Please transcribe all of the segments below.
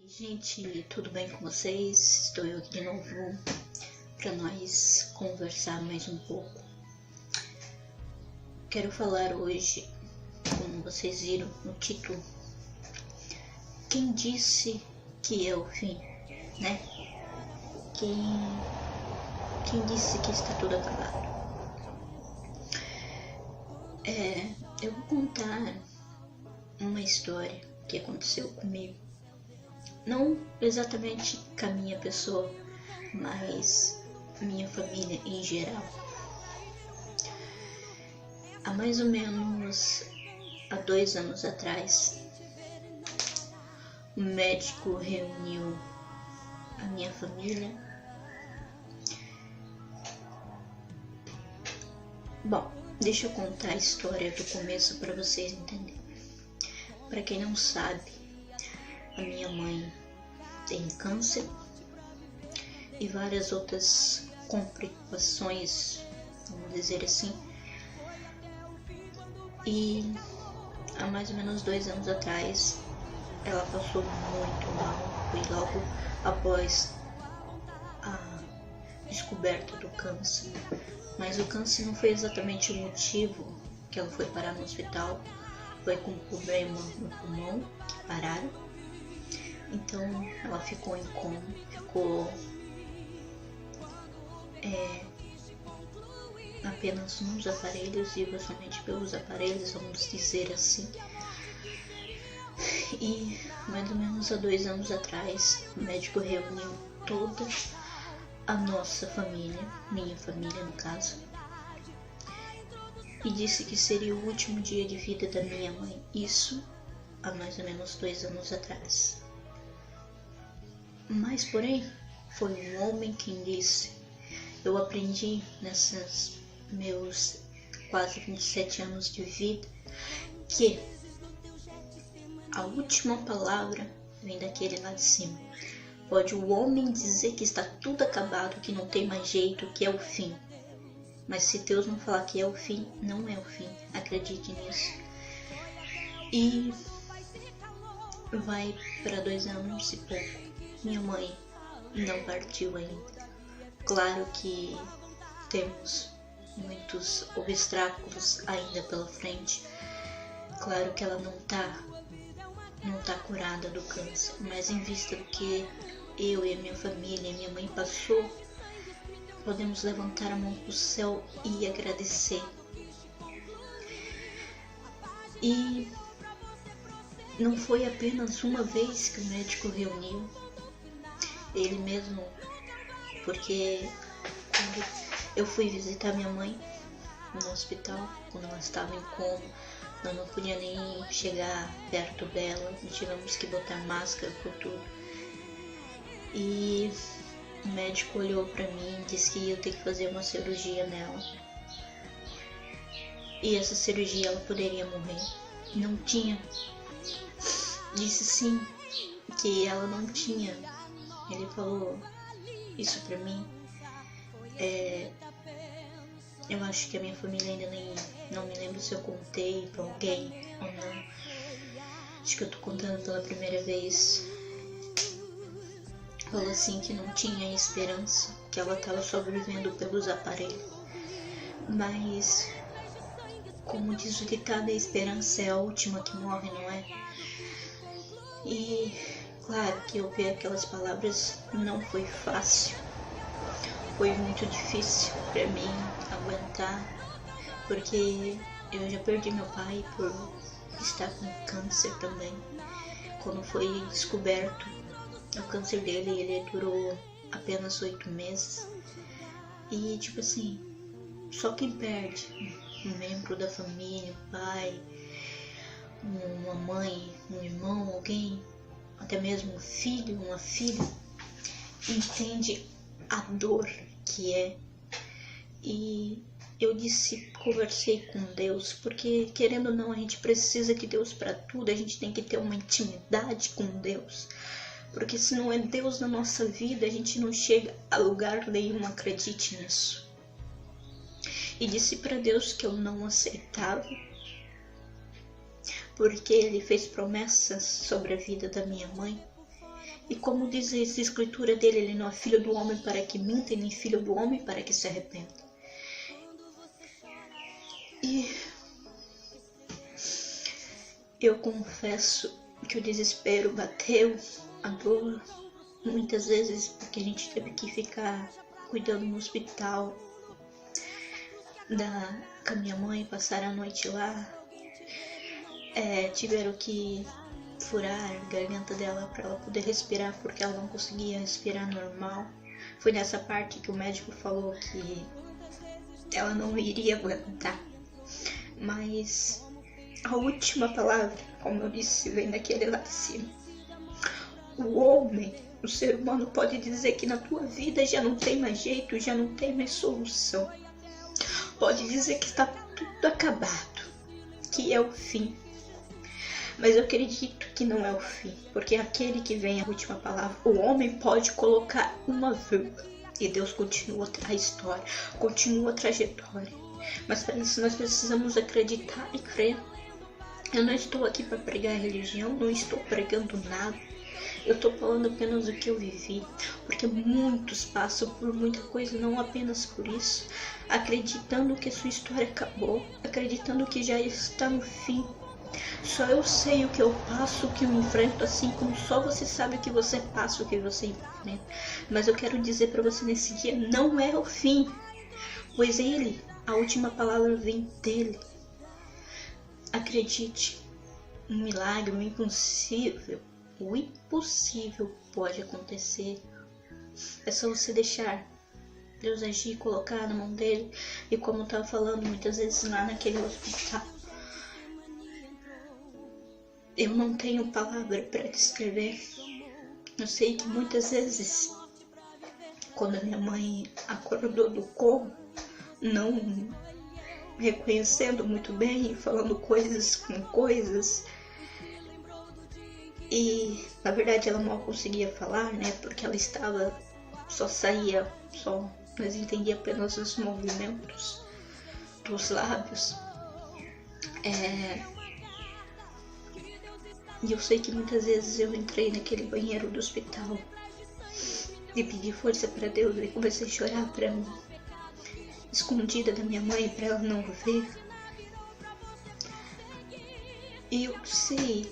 Gente, tudo bem com vocês? Estou eu aqui de novo para nós conversar mais um pouco. Quero falar hoje, como vocês viram no título, quem disse que é o fim, né? Quem disse que está tudo acabado? Eu vou contar uma história que aconteceu comigo. Não exatamente com a minha pessoa, mas minha família em geral. Há mais ou menos 2 anos atrás, o médico reuniu a minha família. Bom, deixa eu contar a história do começo para vocês entenderem. Para quem não sabe, a minha mãe tem câncer e várias outras complicações, vamos dizer assim. E há mais ou menos 2 anos atrás, ela passou muito mal. Foi logo após a descoberta do câncer. Mas o câncer não foi exatamente o motivo que ela foi parar no hospital. Foi com problema no pulmão que pararam. Então ela ficou em coma, ficou apenas nos aparelhos, viva somente pelos aparelhos, vamos dizer assim. E mais ou menos há 2 anos atrás, o médico reuniu toda a nossa família, minha família no caso, e disse que seria o último dia de vida da minha mãe. Isso há mais ou menos 2 anos atrás. Mas, porém, foi um homem quem disse. Eu aprendi nesses meus quase 27 anos de vida que a última palavra vem daquele lá de cima. Pode o homem dizer que está tudo acabado, que não tem mais jeito, que é o fim. Mas se Deus não falar que é o fim, não é o fim. Acredite nisso. E vai para 2 anos e pouco. Minha mãe não partiu ainda. Claro que temos muitos obstáculos ainda pela frente. Claro que ela não tá curada do câncer, mas em vista do que eu e a minha família, minha mãe passou, podemos levantar a mão para o céu e agradecer. E não foi apenas uma vez que o médico reuniu. Ele mesmo, porque quando eu fui visitar minha mãe no hospital, quando ela estava em coma, eu não podia nem chegar perto dela, tivemos que botar máscara por tudo. E o médico olhou pra mim e disse que ia ter que fazer uma cirurgia nela. E essa cirurgia ela poderia morrer. Não tinha. Disse sim, que ela não tinha. Ele falou isso pra mim. Eu acho que a minha família ainda não me lembro se eu contei pra alguém ou não. Acho que eu tô contando pela primeira vez. Falou assim que não tinha esperança, que ela tava sobrevivendo pelos aparelhos. Mas, como diz o ditado, a esperança é a última que morre, não é? E claro que ouvir aquelas palavras não foi fácil. Foi muito difícil para mim aguentar, porque eu já perdi meu pai por estar com câncer também. Quando foi descoberto o câncer dele, ele durou apenas 8 meses. E tipo assim, só quem perde um membro da família, um pai, uma mãe, um irmão, alguém, até mesmo um filho, uma filha, entende a dor que é. E eu conversei com Deus, porque querendo ou não, a gente precisa de Deus para tudo, a gente tem que ter uma intimidade com Deus, porque se não é Deus na nossa vida, a gente não chega a lugar nenhum, acredite nisso. E disse para Deus que eu não aceitava, porque ele fez promessas sobre a vida da minha mãe, E como diz essa escritura dele, ele não é filho do homem para que minta, e nem filho do homem para que se arrependa. E eu confesso que o desespero bateu, a dor, muitas vezes porque a gente teve que ficar cuidando no hospital com a minha mãe, passar a noite lá. Tiveram que furar a garganta dela para ela poder respirar, porque ela não conseguia respirar normal. Foi nessa parte que o médico falou que ela não iria aguentar. Mas a última palavra, como eu disse, vem daquele lá de cima. O homem, o ser humano, pode dizer que na tua vida já não tem mais jeito, já não tem mais solução. Pode dizer que está tudo acabado, que é o fim. Mas eu acredito que não é o fim, porque aquele que vem a última palavra, o homem pode colocar uma vírgula e Deus continua a história, continua a trajetória. Mas para isso nós precisamos acreditar e crer. Eu não estou aqui para pregar religião, não estou pregando nada. Eu estou falando apenas do que eu vivi, porque muitos passam por muita coisa, não apenas por isso, acreditando que sua história acabou, acreditando que já está no fim. Só eu sei o que eu passo, o que eu enfrento, assim como só você sabe o que você passa, o que você enfrenta. Mas eu quero dizer para você nesse dia, não é o fim, pois ele, a última palavra vem dele. Acredite, um milagre, o impossível pode acontecer. É só você deixar Deus agir, colocar na mão dele. E como eu estava falando muitas vezes lá naquele hospital, eu não tenho palavra para descrever. Eu sei que muitas vezes, quando a minha mãe acordou do coma, não reconhecendo muito bem, falando coisas com coisas, e na verdade ela mal conseguia falar, né, porque ela nós entendia apenas os movimentos dos lábios. E eu sei que muitas vezes eu entrei naquele banheiro do hospital e pedi força para Deus e comecei a chorar para mim, escondida da minha mãe, para ela não ver. E eu sei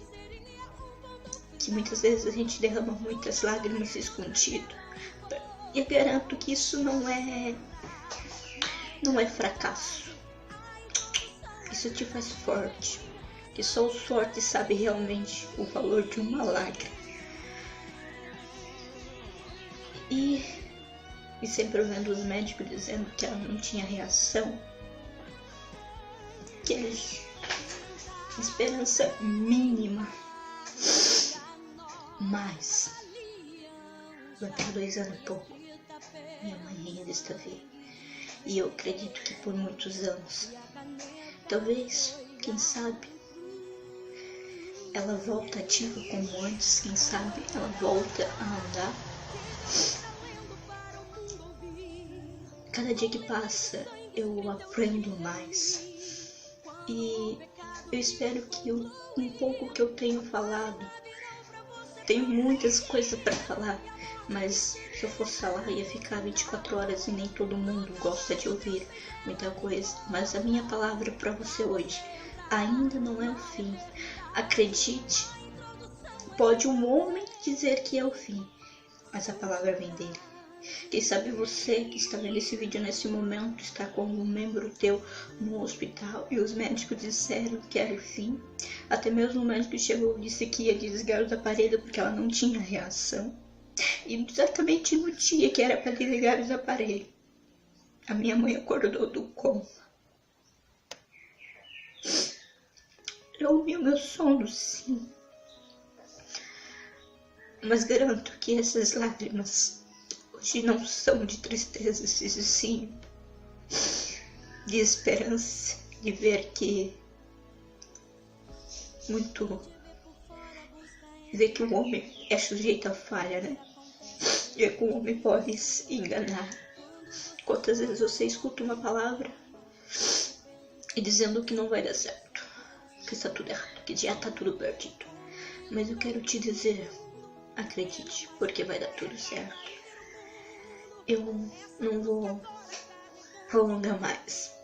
que muitas vezes a gente derrama muitas lágrimas escondido. E eu garanto que isso não é fracasso. Isso te faz forte. Que só o forte sabe realmente o valor de uma lágrima. E sempre ouvindo os médicos dizendo que ela não tinha reação. Que esperança mínima. Mas vai para 2 anos e pouco, minha mãe ainda está viva. E eu acredito que por muitos anos. Talvez, quem sabe, ela volta ativa como antes, quem sabe ela volta a andar. Cada dia que passa eu aprendo mais. E eu espero que um pouco que eu tenho falado, tenho muitas coisas para falar, mas se eu fosse falar ia ficar 24 horas e nem todo mundo gosta de ouvir muita coisa. Mas a minha palavra para você hoje ainda não é o fim. Acredite, pode um homem dizer que é o fim, mas a palavra vem dele. Quem sabe você que está vendo esse vídeo nesse momento está como um membro teu no hospital e os médicos disseram que era o fim. Até mesmo o médico chegou e disse que ia desligar os aparelhos porque ela não tinha reação. E exatamente no dia que era para desligar os aparelhos, a minha mãe acordou do coma. Eu ouvi o meu sono, sim. Mas garanto que essas lágrimas hoje não são de tristeza, sim, de esperança, de ver que ver que o homem é sujeito a falha, né? Ver que o homem pode se enganar. Quantas vezes você escuta uma palavra e dizendo que não vai dar certo, que está tudo errado, que já está tudo perdido. Mas eu quero te dizer, acredite, porque vai dar tudo certo. Eu não vou prolongar mais.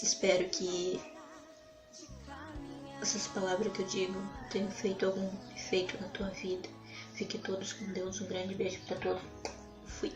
Espero que essas palavras que eu digo tenham feito algum efeito na tua vida. Fique todos com Deus. Um grande beijo pra todos. Fui.